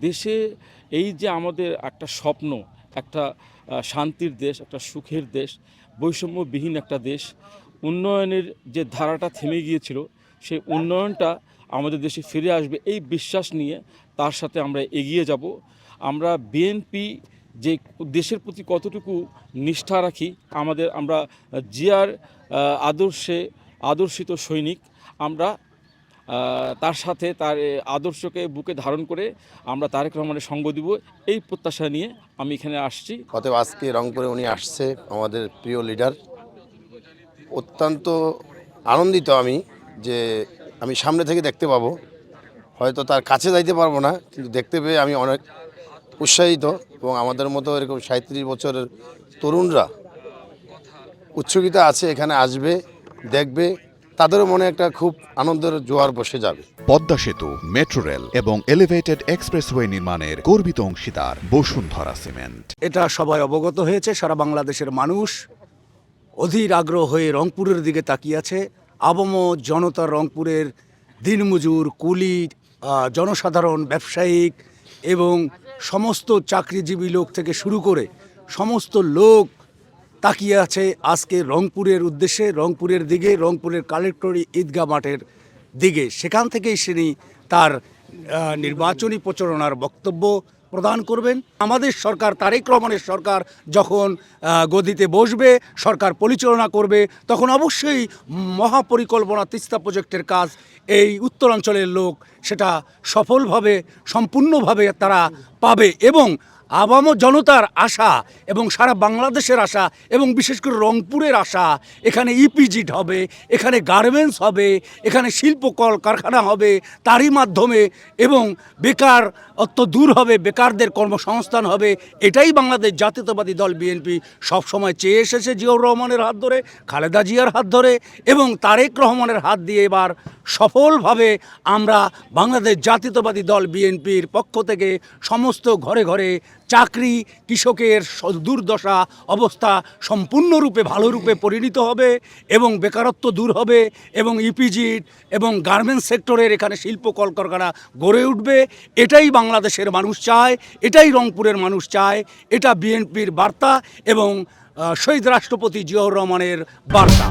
দেশে এই যে আমাদের একটা স্বপ্ন, একটা শান্তির দেশ, একটা সুখের দেশ, বৈষম্যবিহীন একটা দেশ, উন্নয়নের যে ধারাটা থেমে গিয়েছিল, সেই উন্নয়নটা আমাদের দেশে ফিরে আসবে এই বিশ্বাস নিয়ে তার সাথে আমরা এগিয়ে যাব। আমরা বিএনপি যে দেশের প্রতি কতটুকু নিষ্ঠা রাখি, আমরা জিয়ার আদর্শিত সৈনিক। আমরা তার সাথে তার আদর্শকে বুকে ধারণ করে আমরা তারেক রহমানের সঙ্গ দিব, এই প্রত্যাশা নিয়ে আমি এখানে আসছি। অতএব আজকে রংপুরে উনি আসছে, আমাদের প্রিয় লিডার। অত্যন্ত আনন্দিত আমি যে আমি সামনে থেকে দেখতে পাবো, হয়তো তার কাছে যাইতে পারবো না, কিন্তু দেখতে পেয়ে আমি অনেক উৎসাহিত। এবং আমাদের মতো এরকম 37 বছরের তরুণরা উৎসুকিত আছে, এখানে আসবে, দেখবে, তাদেরও মনে একটা খুব আনন্দের জোয়ার বসে যাবে। পদ্মা সেতু, মেট্রো রেল এবং এলিভেটেড এক্সপ্রেসওয়ে নির্মাণের গর্বিত অংশীদার বসুন্ধরা সিমেন্ট। এটা সবাই অবগত হয়েছে। সারা বাংলাদেশের মানুষ অধীর আগ্রহ হয়ে রংপুরের দিকে তাকিয়ে আছে। আবম জনতা, রংপুরের দিনমজুর, কুলি, জনসাধারণ, ব্যবসায়িক এবং সমস্ত চাকরিজীবী লোক থেকে শুরু করে সমস্ত লোক তাকিয়ে আছে আজকে রংপুরের উদ্দেশ্যে, রংপুরের দিকে, রংপুরের কালেক্টরি ঈদগাহ মাঠের দিকে। সেখান থেকেই তিনি তার নির্বাচনী প্রচারণার বক্তব্য প্রদান করবেন। আমাদের সরকার, তারেক রহমানের সরকার যখন গদিতে বসবে, সরকার পরিচালনা করবে, তখন অবশ্যই মহাপরিকল্পনা তিস্তা প্রজেক্টের কাজ এই উত্তরাঞ্চলের লোক সেটা সফলভাবে, সম্পূর্ণভাবে তারা পাবে। এবং আবাম জনতার আশা এবং সারা বাংলাদেশের আশা এবং বিশেষ করে রংপুরের আশা, এখানে ইপিজিট হবে, এখানে গার্মেন্টস হবে, এখানে শিল্প কারখানা হবে, তারই মাধ্যমে এবং বেকার দূর হবে, বেকারদের কর্মসংস্থান হবে। এটাই বাংলাদেশ জাতীয়তাবাদী দল বিএনপি সবসময় চেয়ে এসেছে, জিয়াউর রহমানের হাত ধরে, খালেদা জিয়ার হাত ধরে এবং তারেক রহমানের হাত দিয়ে এবার সফলভাবে আমরা বাংলাদেশ জাতীয়তাবাদী দল বিএনপির পক্ষ থেকে সমস্ত ঘরে ঘরে চাকরি, কৃষকের দুর্দশা অবস্থা সম্পূর্ণরূপে ভালো রূপে পরিণত হবে এবং বেকারত্ব দূর হবে এবং ইপিজিট এবং গার্মেন্টস সেক্টরের এখানে শিল্প কলকারখানা গড়ে উঠবে। এটাই বাংলাদেশের মানুষ চায়, এটাই রংপুরের মানুষ চায়, এটা বিএনপির বার্তা এবং শহীদ রাষ্ট্রপতি জিয়াউর রহমানের বার্তা।